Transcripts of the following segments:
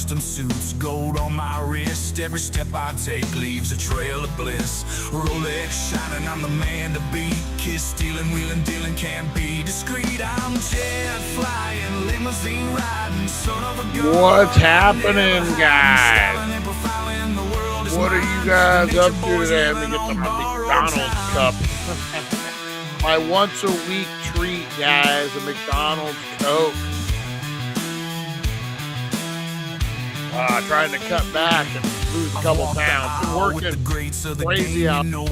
custom suits, gold on my wrist. Every step I take leaves a trail of bliss. Rolex shining, I'm the man to beat. Kiss stealing, wheeling, dealing, can't be discreet. I'm jet flying, limousine riding, son of a gun. What's happening, guys? What are you guys up to today? Let me get some McDonald's cup. My once a week treat, guys, a McDonald's Coke. Trying to cut back and lose a couple pounds. Been working crazy out and you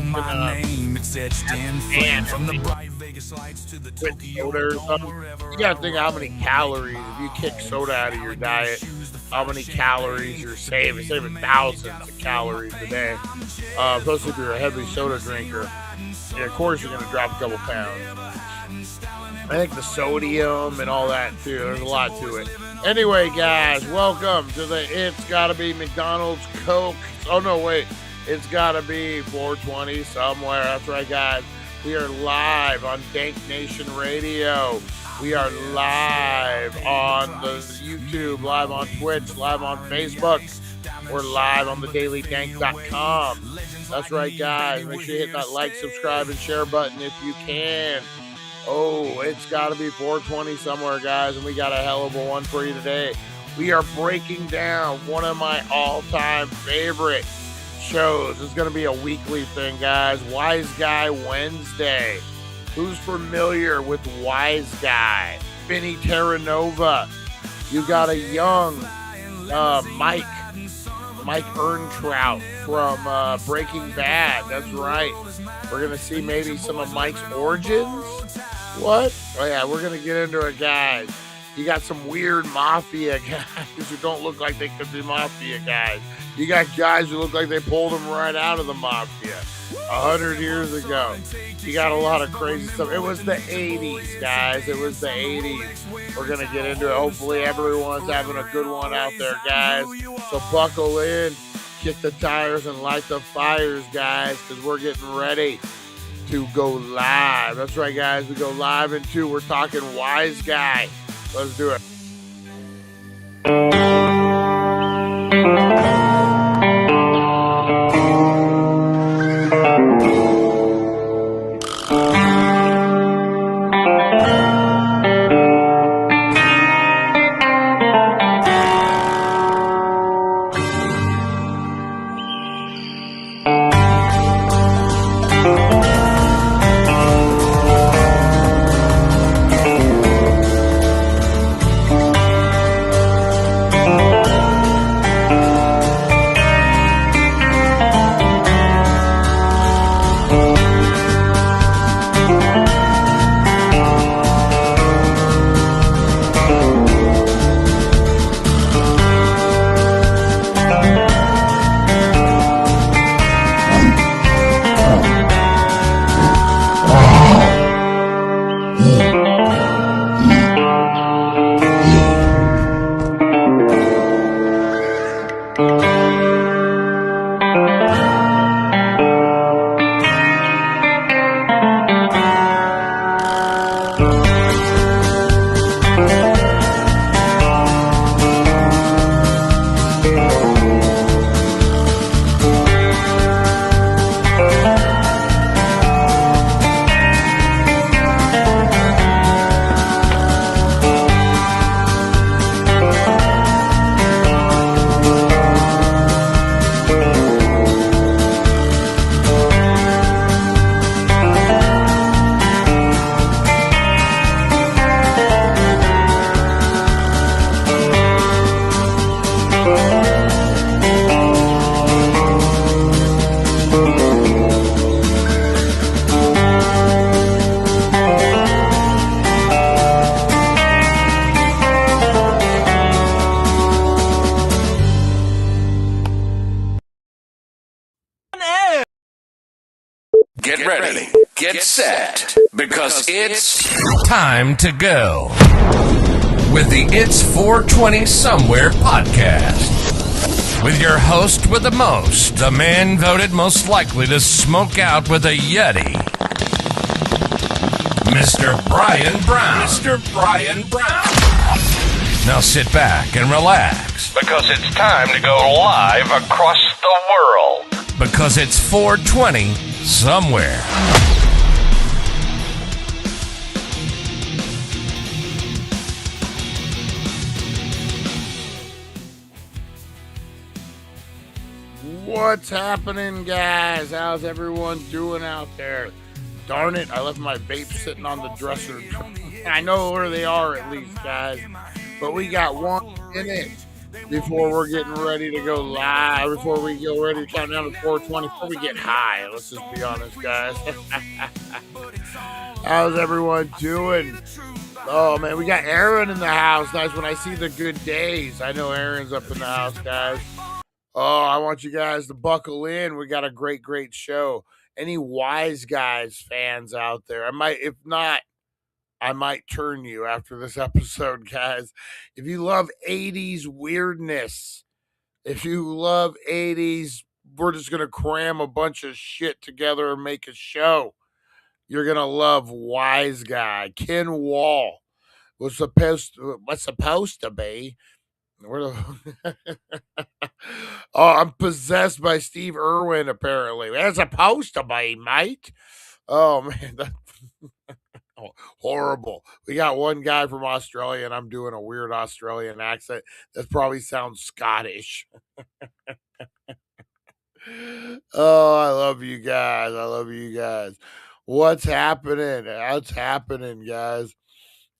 gotta think how many calories if you kick soda out of your diet, how many calories you're saving thousands of calories a day, especially if you're a heavy soda drinker. And of course you're gonna drop a couple pounds. I think the sodium and all that too, there's a lot to it. Anyway, guys, welcome to the It's Gotta Be McDonald's Coke. Oh, no, wait. It's Gotta Be 420 somewhere. That's right, guys. We are live on Dank Nation Radio. We are live on the YouTube, live on Twitch, live on Facebook. We're live on the dailydank.com. That's right, guys. Make sure you hit that like, subscribe, and share button if you can. Oh, it's got to be 420 somewhere, guys, and we got a hell of a one for you today. We are breaking down one of my all-time favorite shows. It's going to be a weekly thing, guys. Wiseguy Wednesday. Who's familiar with Wiseguy? Vinnie Terranova. You got a young Mike Earntrout from Breaking Bad. That's right. We're going to see maybe some of Mike's origins. What? Oh, yeah, we're going to get into it, guys. You got some weird mafia guys who don't look like they could be mafia guys. You got guys who look like they pulled them right out of the mafia 100 years ago. You got a lot of crazy stuff. It was the 80s, guys. It was the 80s. We're going to get into it. Hopefully everyone's having a good one out there, guys. So buckle in, kick the tires, and light the fires, guys, because we're getting ready to go live. That's right, guys. We go live in 2. We're talking Wiseguy. Let's do it. Get ready, get set, because it's time to go with the It's 420 Somewhere podcast. With your host with the most, the man voted most likely to smoke out with a Yeti, Mr. Brian Brown. Mr. Brian Brown. Now sit back and relax, because it's time to go live across the world. Because it's 420 somewhere. What's happening, guys? How's everyone doing out there? Darn it, I left my vape sitting on the dresser. I know where they are at least, guys. But we got 1 minute before we're getting ready to go live, before we go ready to count down to 420, before we get high. Let's just be honest, guys. How's everyone doing? Oh, man, we got Aaron in the house. Nice when I see the good days. I know Aaron's up in the house, guys. Oh, I want you guys to buckle in. We got a great, great show. Any Wiseguy fans out there? If not, I might turn you after this episode, guys. If you love 80s weirdness, if you love 80s, we're just going to cram a bunch of shit together and make a show. You're going to love Wiseguy. Ken Wall was supposed to be. Oh, I'm possessed by Steve Irwin, apparently. It's supposed to be, mate. Oh, man. Horrible. We got one guy from Australia, and I'm doing a weird Australian accent that probably sounds Scottish. Oh, I love you guys. I love you guys. What's happening? What's happening, guys?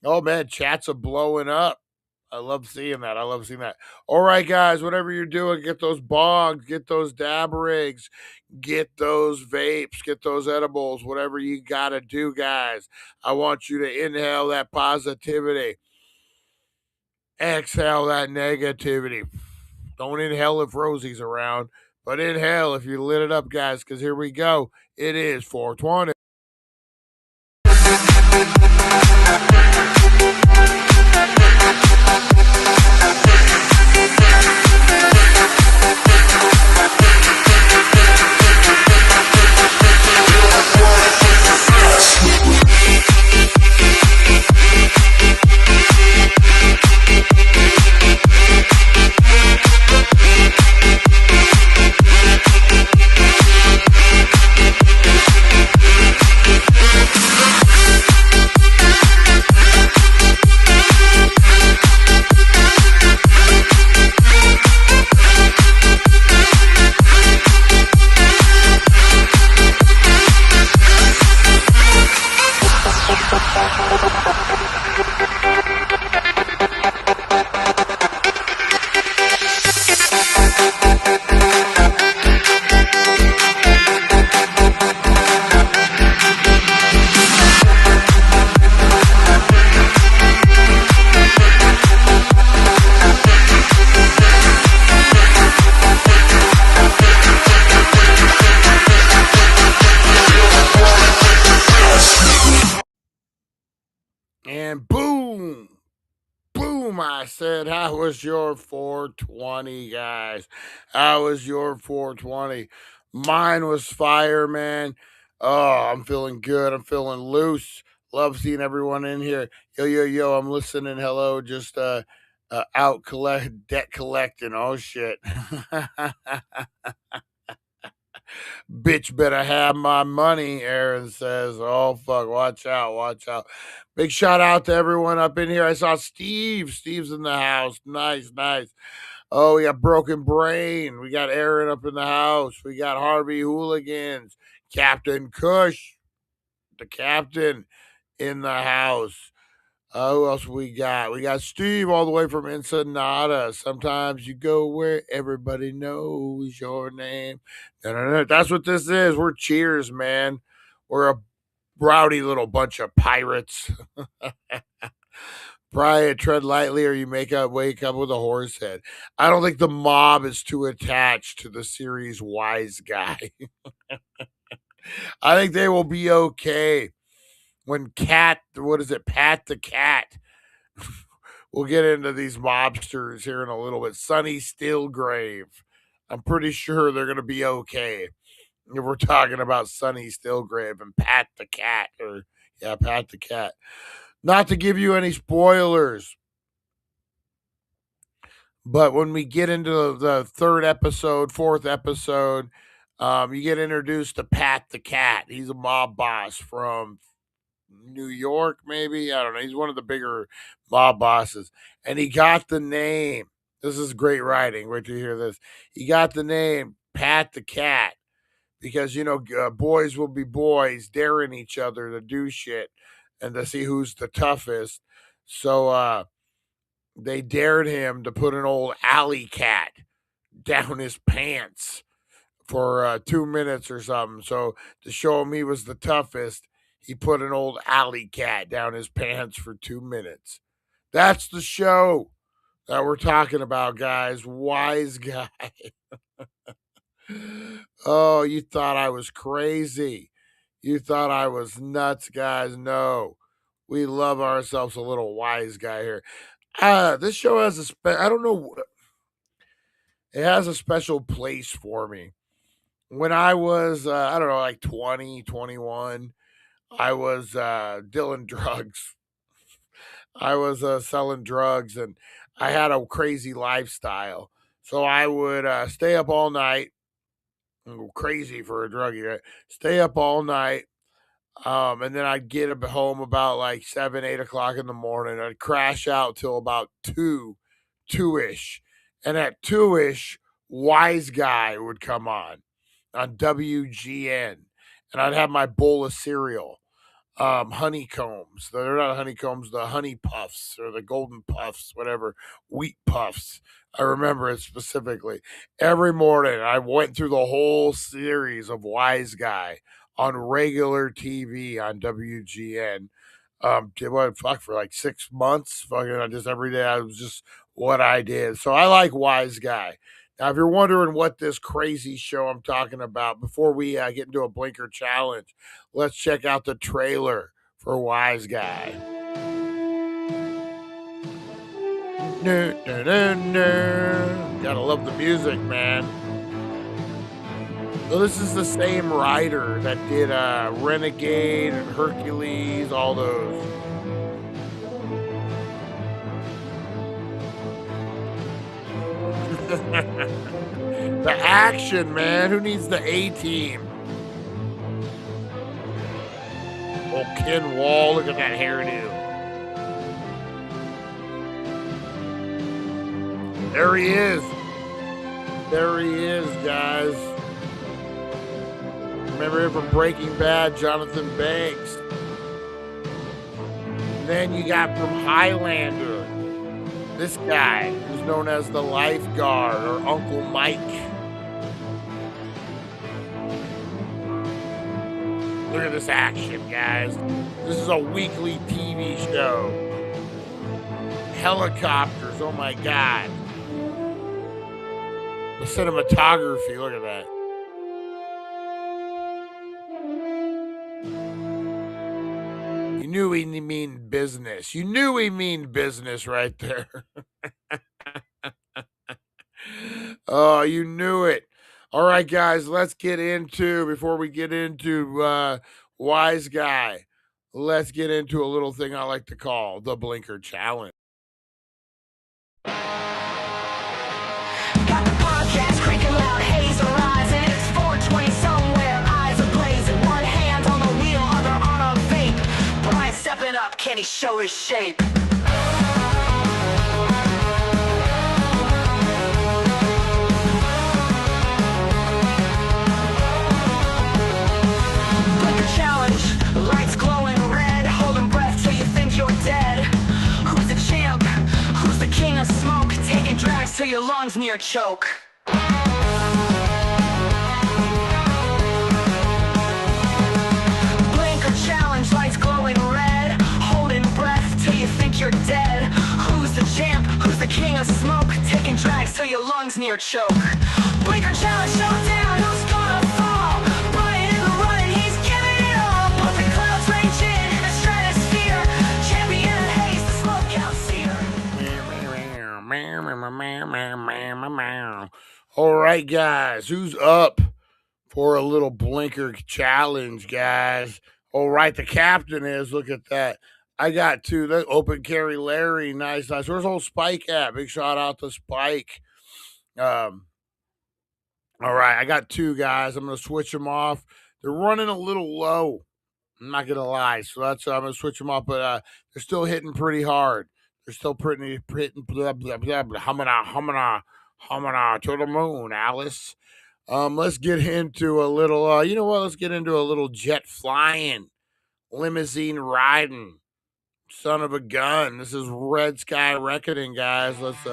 Oh, man, chats are blowing up. I love seeing that. All right, guys, whatever you're doing, get those bongs, get those dab rigs, get those vapes, get those edibles, whatever you got to do, guys. I want you to inhale that positivity, exhale that negativity. Don't inhale if Rosie's around, but inhale if you lit it up, guys, because here we go. It is 420. And boom, I said, how was your 420, guys? How was your 420? Mine was fire, man. Oh, I'm feeling good. I'm feeling loose. Love seeing everyone in here. Yo, I'm listening. Hello, just debt collecting. Oh, shit. Bitch better have my money, Aaron says. Oh, fuck. Watch out. Big shout out to everyone up in here. I saw Steve. Steve's in the house. Nice. Oh, we got Broken Brain. We got Aaron up in the house. We got Harvey Hooligans. Captain Kush, the captain, in the house. Who else we got? We got Steve all the way from Ensenada. Sometimes you go where everybody knows your name. That's what this is. We're cheers, man. We're a rowdy little bunch of pirates. Probably tread lightly or you wake up with a horse head. I don't think the mob is too attached to the series Wiseguy. I think they will be okay. When Pat the Cat. We'll get into these mobsters here in a little bit. Sonny Stillgrave. I'm pretty sure they're going to be okay. If we're talking about Sonny Stillgrave and Pat the Cat. Pat the Cat. Not to give you any spoilers, But when we get into the third episode, fourth episode, you get introduced to Pat the Cat. He's a mob boss from New York, maybe. I don't know. He's one of the bigger mob bosses. And he got the name. This is great writing. Wait till you hear this. He got the name Pat the Cat because, boys will be boys daring each other to do shit and to see who's the toughest. So they dared him to put an old alley cat down his pants for 2 minutes or something. So to show him he was the toughest, he put an old alley cat down his pants for 2 minutes. That's the show that we're talking about, guys. Wiseguy. Oh, you thought I was crazy. You thought I was nuts, guys. No, we love ourselves a little Wiseguy here. This show has I don't know, it has a special place for me. When I was, I don't know, like 20, 21, I was dealing drugs. I was selling drugs and I had a crazy lifestyle. So I would stay up all night, crazy for a druggie, right? Stay up all night. And then I'd get home about like 7, 8 o'clock in the morning. I'd crash out till about 2 ish. And at 2 ish, Wiseguy would come on WGN, and I'd have my bowl of cereal, honeycombs. They're not honeycombs, the honey puffs or the golden puffs, whatever, wheat puffs. I remember it specifically. Every morning, I went through the whole series of Wiseguy on regular TV on WGN. What fuck for like 6 months? Fucking, I just every day I was just what I did. So I like Wiseguy. Now, if you're wondering what this crazy show I'm talking about, before we get into a blinker challenge, let's check out the trailer for Wiseguy. No, no, no, no. Gotta love the music, man. So this is the same writer that did Renegade and Hercules, all those. The action, man. Who needs the A-team? Oh, Ken Wall, look at that hairdo. There he is. There he is, guys. Remember him from Breaking Bad, Jonathan Banks. And then you got from Highlander, this guy who's known as the Lifeguard or Uncle Mike. Look at this action, guys. This is a weekly TV show. Helicopters, oh my God. The cinematography, look at that. You knew he mean business. You knew he mean business right there. Oh, you knew it. All right, guys, let's get into, before we get into Wiseguy, let's get into a little thing I like to call the Blinker Challenge. Got the podcast cranking loud, haze arising. It's 420 somewhere, eyes are blazing. One hand on the wheel, other on a vape. Brian stepping up, can he show his shape? Blinker challenge, lights glowing red, holding breath till you think you're dead. Who's the champ? Who's the king of smoke? Taking drags till your lungs near choke. Blinker challenge, lights glowing red, holding breath till you think you're dead. Who's the champ? Who's the king of smoke? Taking drags till your lungs near choke. Blinker challenge showdown, who's gonna fall? Brian in the running, he's giving it all. Puffing clouds raging in the stratosphere. Champion of haze, the smoke out seer. All right, guys, who's up for a little Blinker Challenge, guys? All right, the captain is. Look at that. I got two. That open carry Larry, nice. Where's old Spike at? Big shout out to Spike. Um, all right, I got two guys. I'm gonna switch them off. They're running a little low. I'm not gonna lie. So that's I'm gonna switch them off, but they're still hitting pretty hard. They're still hitting blah blah blah blah humming to the moon, Alice. Let's get into a little you know what? Let's get into a little jet flying, limousine riding, son of a gun. This is Red Sky Reckoning, guys. Let's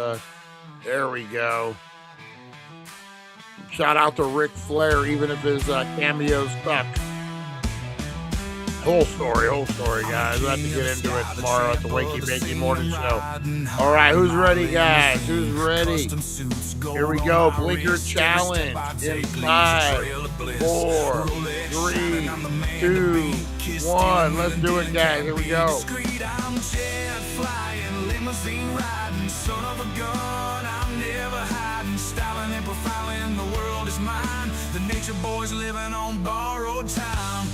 there we go. Shout out to Ric Flair, even if his cameos suck. Whole story, guys. We'll have to get into it tomorrow at the Wakey Bakey Morning Show. All right, who's ready, guys? Who's ready? Here we go. Blinker Challenge in 5, 4, 3, 2, 1. Let's do it, guys. Here we go. Son of a gun, I'm never hiding, styling and profiling, the world is mine. The nature boys living on borrowed time.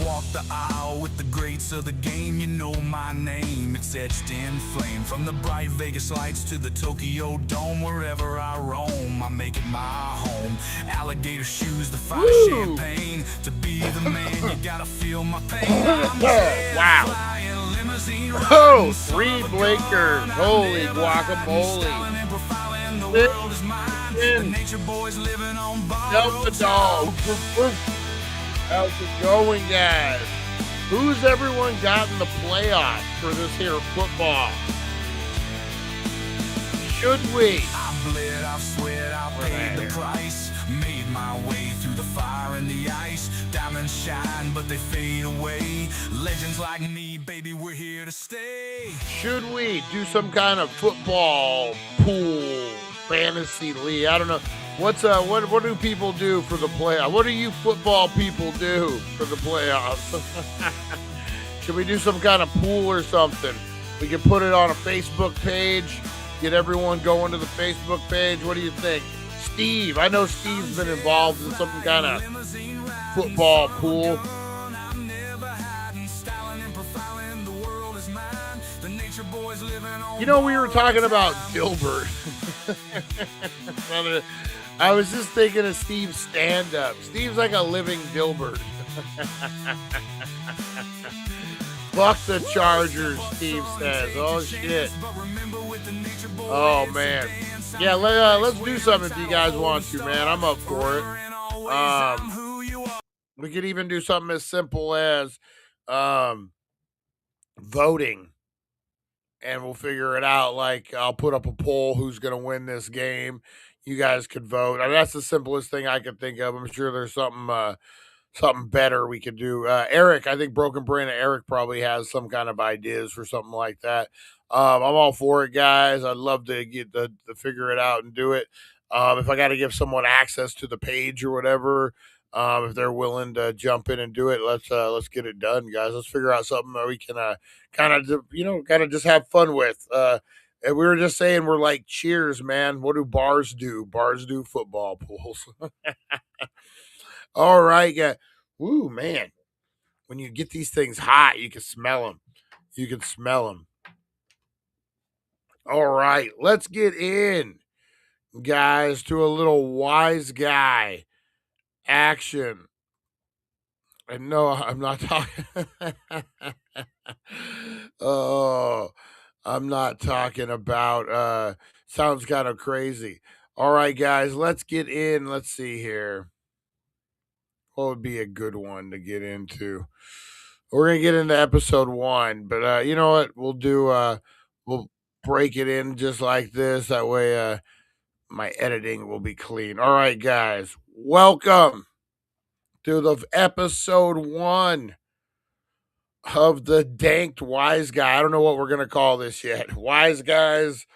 Walk the aisle with the greats of the game. You know my name, it's etched in flame. From the bright Vegas lights to the Tokyo Dome, wherever I roam, I make it my home. Alligator shoes, the fire champagne. To be the man, you gotta feel my pain. Wow. Oh, 3 blinkers. Holy guacamole. Delta dog. How's it going, guys? Who's everyone got in the playoffs for this here football? Should we? I bled, I've sweat, I paid the price. Made my way through the fire and the ice. Diamonds shine, but they fade away. Legends like me, baby, we're here to stay. Should we do some kind of football pool fantasy league? I don't know. What do people do for the playoffs? What do you football people do for the playoffs? Should we do some kind of pool or something? We can put it on a Facebook page, get everyone going to the Facebook page. What do you think? Steve, I know Steve's been involved in some kind of football pool. You know, we were talking about Dilbert. I was just thinking of Steve's stand-up. Steve's like a living Dilbert. Fuck the Chargers, Steve says. Oh, shit. Oh, man. Yeah, let's do something if you guys want to, man. I'm up for it. We could even do something as simple as voting. And we'll figure it out. Like, I'll put up a poll who's going to win this game. You guys could vote. I mean, that's the simplest thing I could think of. I'm sure there's something better we could do. Eric, I think Broken Brain and Eric probably has some kind of ideas for something like that. I'm all for it, guys. I'd love to get to figure it out and do it. If I got to give someone access to the page or whatever, if they're willing to jump in and do it, let's get it done, guys. Let's figure out something that we can kind of just have fun with. And we were just saying we're like Cheers, man. What do bars do? Bars do football pools. All right, guys. Woo, man. When you get these things hot, you can smell them. You can smell them. All right, let's get in, guys, to a little Wiseguy action. And no, I'm not talking. Oh, I'm not talking about. Sounds kind of crazy. All right, guys, let's get in. Let's see here. What would be a good one to get into? We're gonna get into episode 1, but you know what? We'll break it in just like this. That way, my editing will be clean. All right, guys, welcome to the episode 1 of the Dank Wiseguy. I don't know what we're gonna call this yet. Wise guys,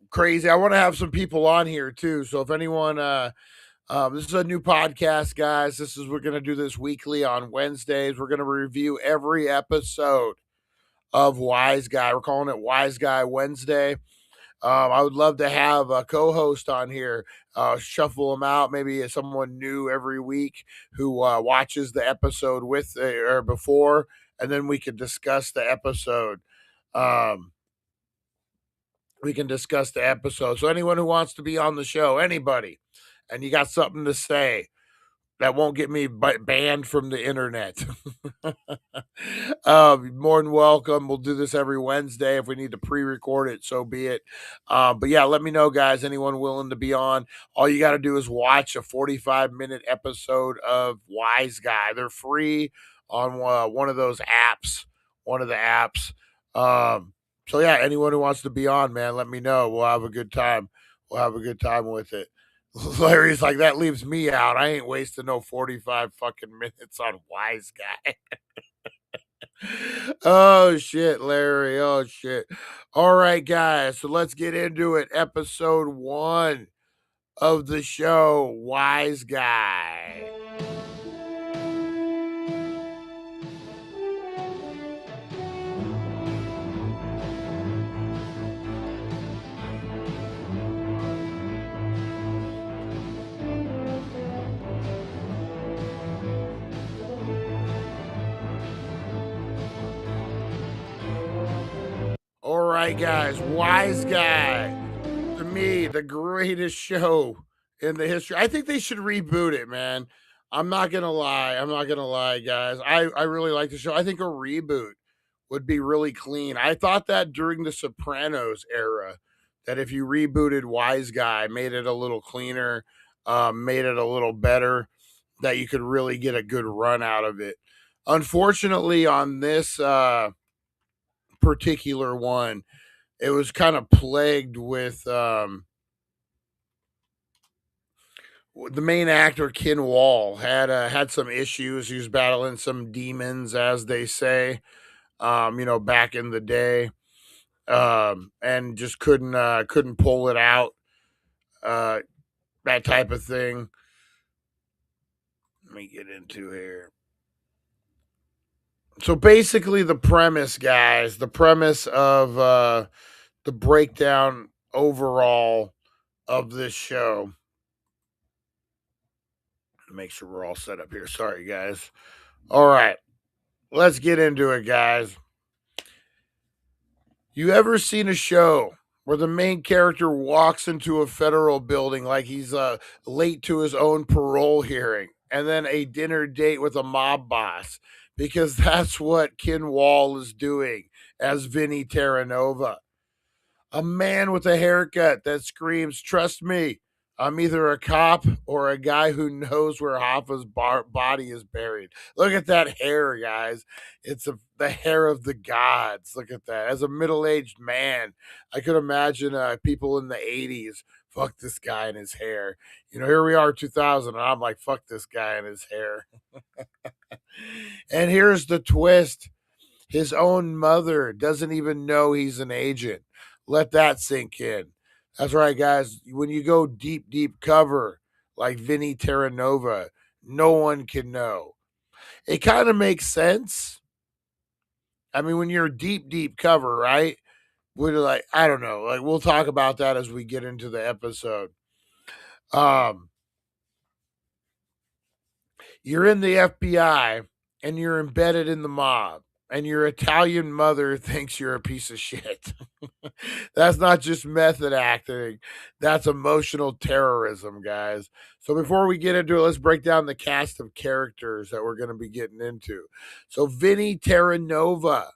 crazy. I want to have some people on here too. So if anyone, this is a new podcast, guys. We're gonna do this weekly on Wednesdays. We're gonna review every episode of Wiseguy. We're calling it Wiseguy Wednesday. I would love to have a co-host on here, shuffle them out, maybe someone new every week who watches the episode with or before, and then we can discuss the episode. Um, we can discuss the episode. So anyone who wants to be on the show, anybody, and you got something to say, that won't get me banned from the internet. More than welcome. We'll do this every Wednesday. If we need to pre-record it, so be it. But yeah, let me know, guys. Anyone willing to be on? All you got to do is watch a 45-minute episode of Wiseguy. They're free on one of those apps. One of the apps. So yeah, anyone who wants to be on, man, let me know. We'll have a good time. We'll have a good time with it. Larry's like, that leaves me out. I ain't wasting no 45 fucking minutes on Wiseguy. Oh shit, Larry. Oh shit. All right, guys. So let's get into it. Episode 1 of the show, Wiseguy. All right, guys. Wiseguy, to me, the greatest show in the history. I think they should reboot it, man. I'm not gonna lie. I'm not gonna lie, guys. I really like the show. I think a reboot would be really clean. I thought that during the Sopranos era, that if you rebooted Wiseguy, made it a little cleaner, made it a little better, that you could really get a good run out of it. Unfortunately, on this particular one, it was kind of plagued with the main actor Cannell had some issues. He was battling some demons, as they say, back in the day, and just couldn't pull it out, that type of thing. Let me get into here. So basically, the premise, guys, the premise of the breakdown overall of this show. Make sure we're all set up here. Sorry, guys. All right, let's get into it, guys. You ever seen a show where the main character walks into a federal building like he's late to his own parole hearing, and then a dinner date with a mob boss? Because that's what Cannell is doing as Vinnie Terranova. A man with a haircut that screams, "Trust me, I'm either a cop or a guy who knows where Hoffa's body is buried." Look at that hair, guys. It's the hair of the gods. Look at that. As a middle-aged man, I could imagine people in the 80s, fuck this guy and his hair. Here we are, 2000, and I'm like, fuck this guy and his hair. And here's the twist. His own mother doesn't even know he's an agent. Let that sink in. That's right, guys. When you go deep, deep cover like Vinnie Terranova, no one can know. It kind of makes sense. I mean, when you're deep, deep cover, right? We're like, I don't know. Like, we'll talk about that as we get into the episode. You're in the FBI and you're embedded in the mob, and your Italian mother thinks you're a piece of shit. That's not just method acting, that's emotional terrorism, guys. So before we get into it, let's break down the cast of characters that we're going to be getting into. So Vinnie Terranova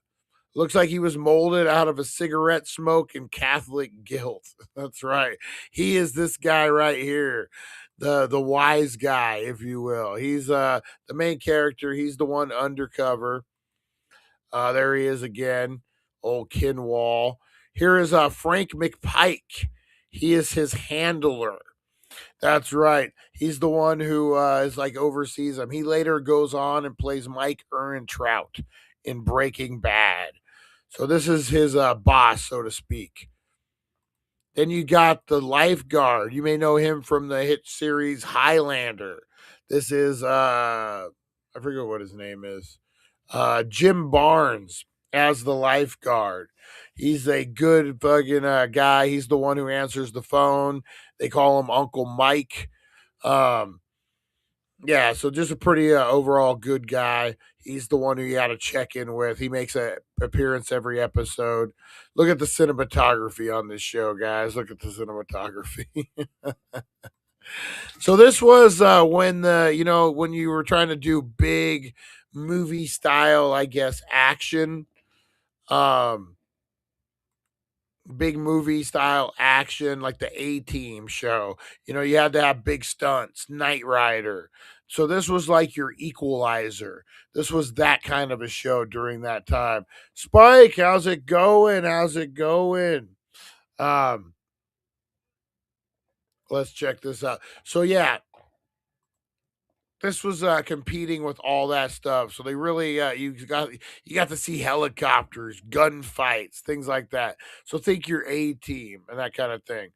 looks like he was molded out of a cigarette smoke and Catholic guilt. That's right. He is this guy right here, the wise guy, if you will. He's the main character. He's the one undercover. There he is again, old Cannell. Here is Frank McPike. He is his handler. That's right. He's the one who is like oversees him. He later goes on and plays Mike Ehrmantraut in Breaking Bad. So this is his boss, so to speak. Then you got the lifeguard. You may know him from the hit series Highlander. This is I forget what his name is. Jim Barnes. as the lifeguard. He's a good fucking guy. He's the one who answers the phone. They call him Uncle Mike. Um, yeah, so just a pretty overall good guy. He's the one who you got to check in with. He makes an appearance every episode. Look at the cinematography on this show, guys. Look at the cinematography. So this was when when you were trying to do big movie style, I guess, action. Um, Big movie style action like the A-Team show. You had to have big stunts, Knight Rider. So this was like your equalizer. This was that kind of a show during that time. Spike, how's it going? How's it going? Um, let's check this out. So yeah, this was competing with all that stuff. So they really you got to see helicopters, gunfights, things like that. So think your A-Team and that kind of thing.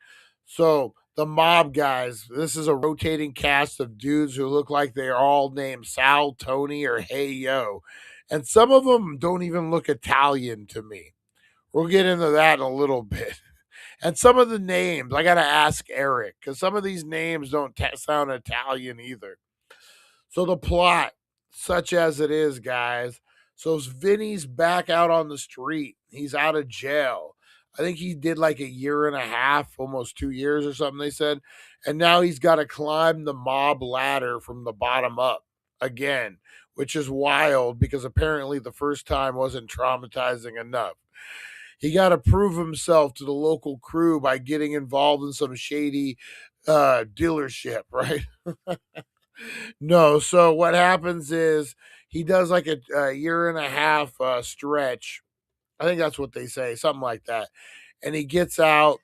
So the mob guys, this is a rotating cast of dudes who look like they're all named Sal, Tony, or Hey Yo. And some of them don't even look Italian to me. We'll get into that in a little bit. And some of the names, I got to ask Eric, because some of these names don't sound Italian either. So the plot, such as it is, guys. So Vinny's back out on the street. He's out of jail. I think he did like a year and a half, almost 2 years or something, they said. And now he's got to climb the mob ladder from the bottom up again, which is wild because apparently the first time wasn't traumatizing enough. He got to prove himself to the local crew by getting involved in some shady dealership, right? No, so what happens is he does like a year and a half stretch. I think that's what they say, something like that. And he gets out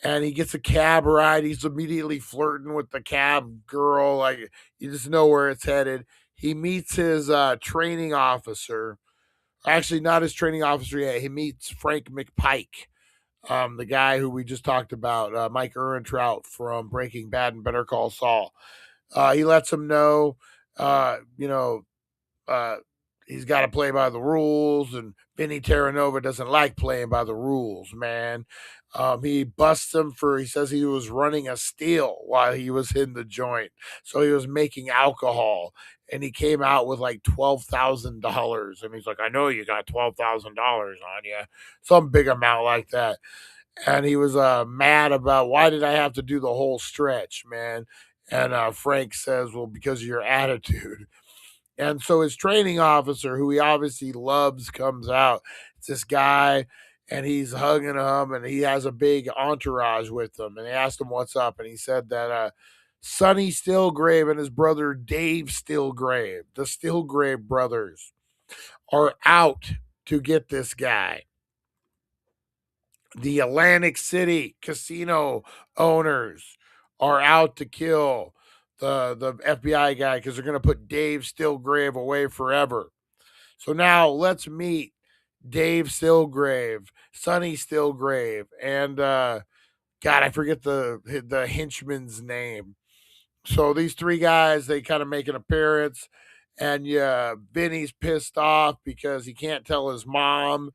and he gets a cab ride. He's immediately flirting with the cab girl. Like, you just know where it's headed. He meets his training officer. Actually, not his training officer yet. He meets Frank McPike, the guy who we just talked about, Mike Ehrentraut from Breaking Bad and Better Call Saul. He lets him know, uh, you know, uh, he's got to play by the rules, and Vinnie Terranova doesn't like playing by the rules, man. He busts him he says he was running a steal while he was in the joint. So he was making alcohol, and he came out with like $12,000. And he's like, I know you got $12,000 on you, some big amount like that. And he was mad about, why did I have to do the whole stretch, man? And Frank says, well, because of your attitude. And so his training officer, who he obviously loves, comes out. It's this guy, and he's hugging him, and he has a big entourage with him. And they asked him what's up, and he said that Sonny Stillgrave and his brother Dave Stillgrave, the Stillgrave brothers, are out to get this guy. The Atlantic City casino owners are out to kill the FBI guy because they're going to put Dave Stillgrave away forever. So now let's meet Dave Stillgrave, Sonny Stillgrave, and God, I forget the henchman's name. So these three guys, they kind of make an appearance, and Vinny's pissed off because he can't tell his mom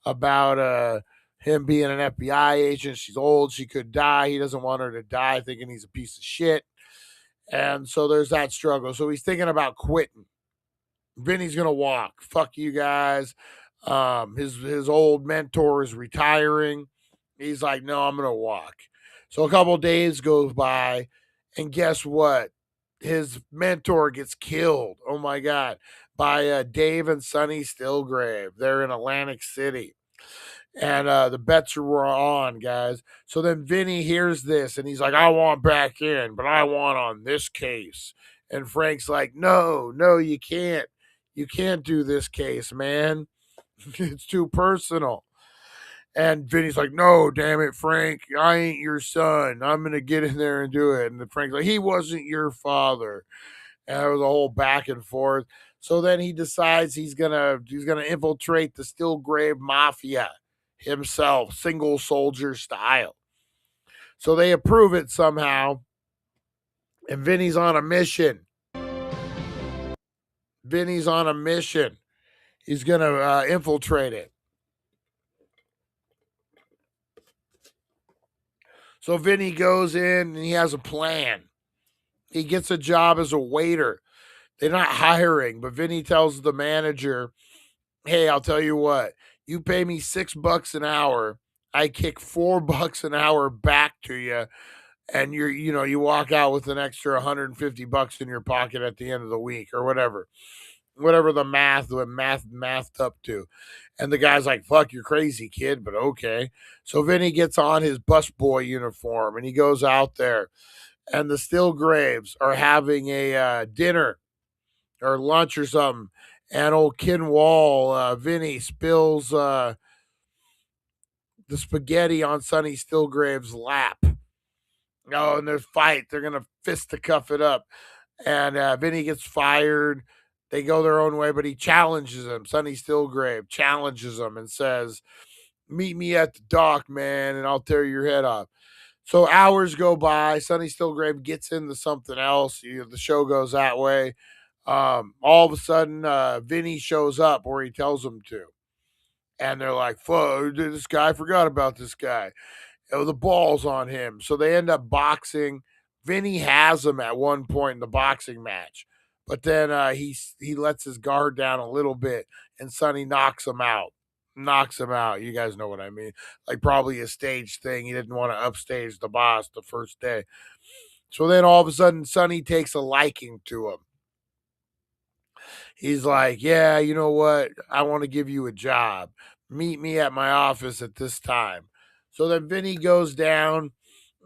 about him being an FBI agent. She's old, she could die. He doesn't want her to die, thinking he's a piece of shit. And so there's that struggle. So he's thinking about quitting. Vinny's gonna walk. Fuck you guys. His old mentor is retiring. He's like, no, I'm gonna walk. So a couple days goes by, and guess what? His mentor gets killed. Oh my god, by Dave and Sonny Stillgrave. They're in Atlantic City. And the bets are on, guys. So then Vinny hears this, and he's like, I want back in, but I want on this case. And Frank's like, no, you can't. You can't do this case, man. It's too personal. And Vinny's like, no, damn it, Frank. I ain't your son. I'm going to get in there and do it. And Frank's like, he wasn't your father. And there was a whole back and forth. So then he decides he's gonna infiltrate the Stillgrave Mafia himself, single soldier style. So they approve it somehow. And Vinny's on a mission. He's gonna infiltrate it. So Vinny goes in and he has a plan. He gets a job as a waiter. They're not hiring, but Vinny tells the manager, "Hey, I'll tell you what. You pay me $6 an hour. I kick $4 an hour back to you, and you walk out with an extra $150 in your pocket at the end of the week or whatever the mathed up to." And the guy's like, "Fuck, you're crazy, kid," but okay. So Vinny gets on his busboy uniform and he goes out there, and the Stillgraves are having a dinner or lunch or something. And old Ken Wall, Vinny spills the spaghetti on Sonny Stillgrave's lap. Oh, and there's fight. They're gonna fisticuff it up, and Vinny gets fired. They go their own way, but he challenges him. Sonny Stillgrave challenges him and says, "Meet me at the dock, man, and I'll tear your head off." So hours go by. Sonny Stillgrave gets into something else. The show goes that way. All of a sudden, Vinny shows up where he tells him to, and they're like, "Fuck, this guy! I forgot about this guy." The ball's on him. So they end up boxing. Vinny has him at one point in the boxing match, but then he lets his guard down a little bit, and Sonny knocks him out. Knocks him out. You guys know what I mean. Like probably a stage thing. He didn't want to upstage the boss the first day. So then all of a sudden, Sonny takes a liking to him. He's like, "Yeah, you know what? I want to give you a job. Meet me at my office at this time." So then Vinny goes down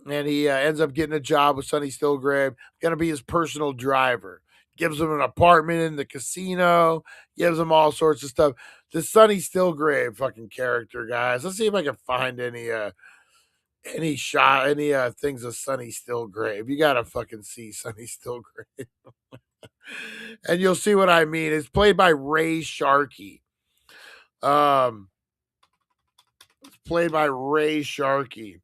and he ends up getting a job with Sonny Stillgrave, going to be his personal driver. Gives him an apartment in the casino, gives him all sorts of stuff. The Sonny Stillgrave fucking character, guys. Let's see if I can find any things of Sonny Stillgrave. You gotta fucking see Sonny Stillgrave. And you'll see what I mean. It's played by Ray Sharkey. It's played by Ray Sharkey.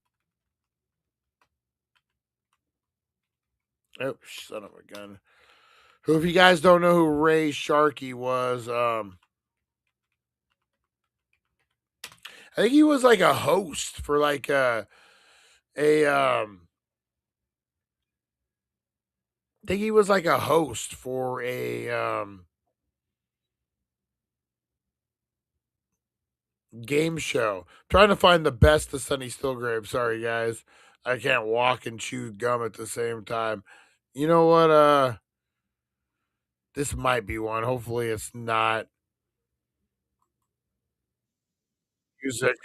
Oh, son of a gun. Who, if you guys don't know who Ray Sharkey was, I think he was like a host for like I think he was like a host for a game show. I'm trying to find the best of Sonny Stillgrave. Sorry guys. I can't walk and chew gum at the same time. You know what? This might be one. Hopefully it's not. Music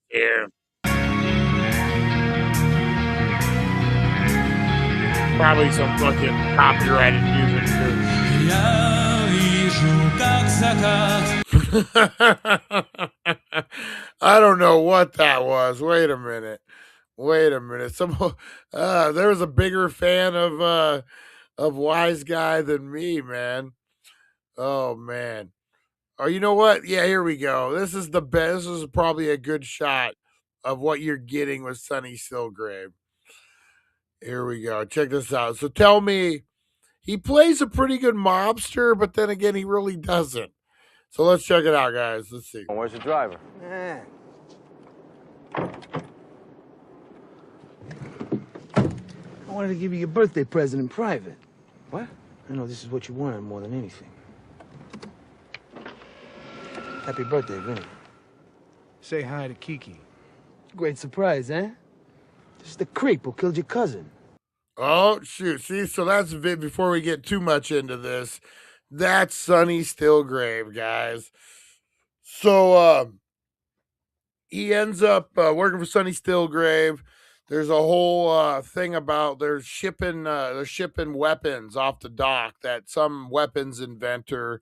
here. Probably some fucking copyrighted music too. I don't know what that was. Wait a minute. There was a bigger fan of Wiseguy than me, man. Oh man. Oh, you know what? Yeah, here we go. This is the best. This is probably a good shot of what you're getting with Sonny Stillgrave. Here we go. Check this out. So tell me, he plays a pretty good mobster, but then again, he really doesn't. So let's check it out, guys. Let's see. Where's the driver? I wanted to give you your birthday present in private. What? I know this is what you wanted more than anything. Happy birthday, Vinny. Say hi to Kiki. Great surprise, eh? This is the creep who killed your cousin. Oh, shoot. See, so that's before we get too much into this. That's Sonny Stillgrave, guys. So he ends up working for Sonny Stillgrave. There's a whole thing about they're shipping weapons off the dock that some weapons inventor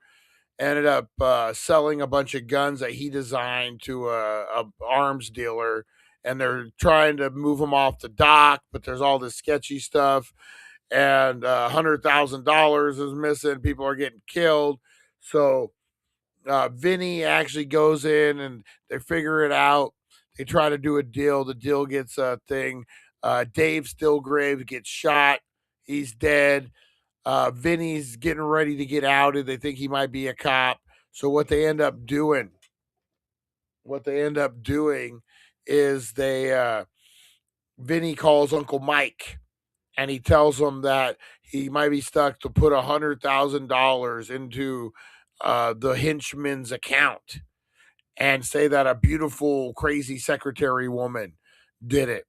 ended up selling a bunch of guns that he designed to a arms dealer, and they're trying to move them off the dock, but there's all this sketchy stuff, and $100,000 is missing. People are getting killed. So Vinny actually goes in and they figure it out. They try to do a deal. The deal gets a thing. Dave Stillgrave gets shot. He's dead. Vinny's getting ready to get outed. They think he might be a cop. So what they end up doing is Vinny calls Uncle Mike, and he tells him that he might be stuck to put $100,000 into the henchman's account, and say that a beautiful, crazy secretary woman did it.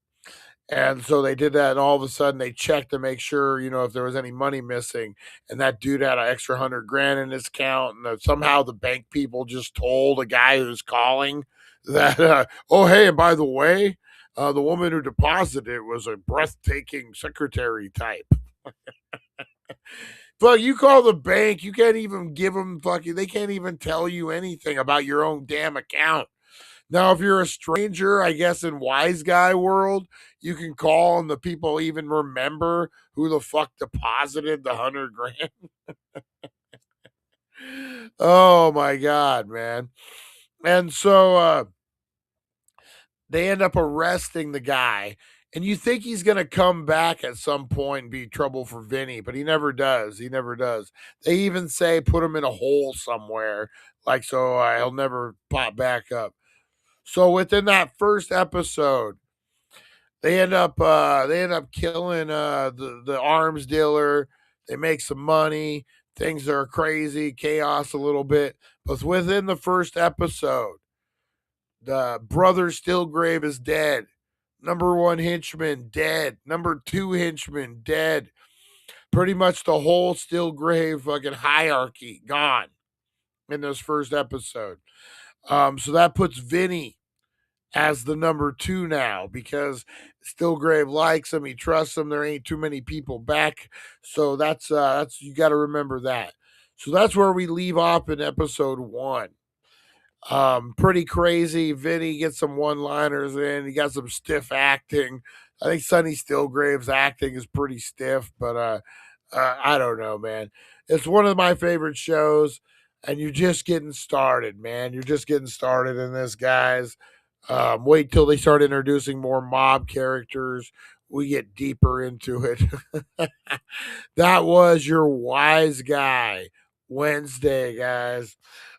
And so they did that, and all of a sudden they checked to make sure, if there was any money missing. And that dude had an extra $100,000 in his account, and somehow the bank people just told a guy who's calling that, oh, hey, and by the way, the woman who deposited it was a breathtaking secretary type. But you call the bank, you can't even give them they can't even tell you anything about your own damn account. Now, if you're a stranger, I guess in Wiseguy world, you can call and the people even remember who the fuck deposited the $100,000. Oh my God, man. And so they end up arresting the guy, and you think he's going to come back at some point and be trouble for Vinny, but he never does. They even say put him in a hole somewhere, so he'll never pop back up. So within that first episode, they end up killing the arms dealer. They make some money. Things are crazy, chaos a little bit. But within the first episode, the brother Stillgrave is dead. Number 1 henchman dead. Number 2 henchman dead. Pretty much the whole Stillgrave fucking hierarchy gone in this first episode. So that puts Vinny as the number 2 now, because Stillgrave likes him, he trusts him. There ain't too many people back, so that's you got to remember that. So that's where we leave off in episode 1. Pretty crazy. Vinny gets some one-liners in. He got some stiff acting. I think Sonny Stillgrave's acting is pretty stiff, but I don't know, man. It's one of my favorite shows, and you're just getting started, man. You're just getting started in this, guys. Wait till they start introducing more mob characters. We get deeper into it. That was your Wiseguy Wednesday, guys.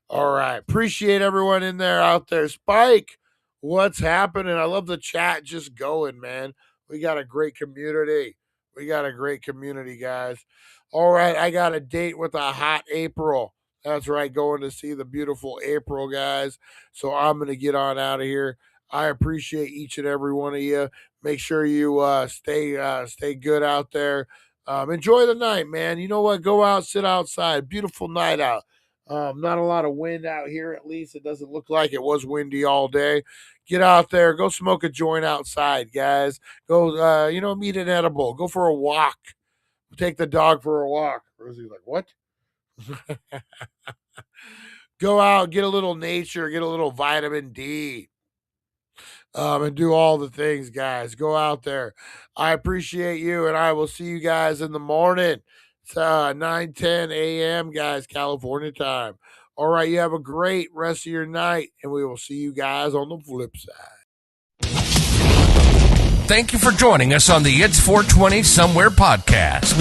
All right. Appreciate everyone in there out there. Spike, what's happening? I love the chat just going, man. We got a great community. Guys. All right. I got a date with a hot April. That's right. Going to see the beautiful April, guys. So I'm going to get on out of here. I appreciate each and every one of you. Make sure you stay good out there. Enjoy the night, man. You know what? Go out, sit outside. Beautiful night out. Not a lot of wind out here, at least. It doesn't look like it was windy all day. Get out there. Go smoke a joint outside, guys. Go, meet an edible. Go for a walk. Take the dog for a walk. Rosie's like, what? Go out, get a little nature, get a little vitamin D, and do all the things, guys. Go out there. I appreciate you, and I will see you guys in the morning. It's 9:10 a.m., guys, California time. All right, you have a great rest of your night, and we will see you guys on the flip side. Thank you for joining us on the It's 420 Somewhere podcast.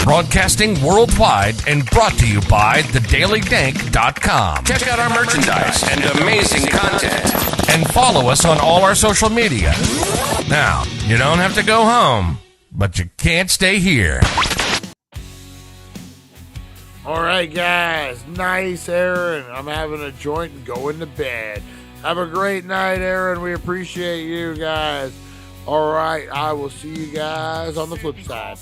Broadcasting worldwide and brought to you by thedailydank.com. Check out our merchandise and amazing content. And follow us on all our social media. Now, you don't have to go home, but you can't stay here. All right, guys. Nice, Aaron. I'm having a joint and going to bed. Have a great night, Aaron. We appreciate you guys. All right, I will see you guys on the flip side.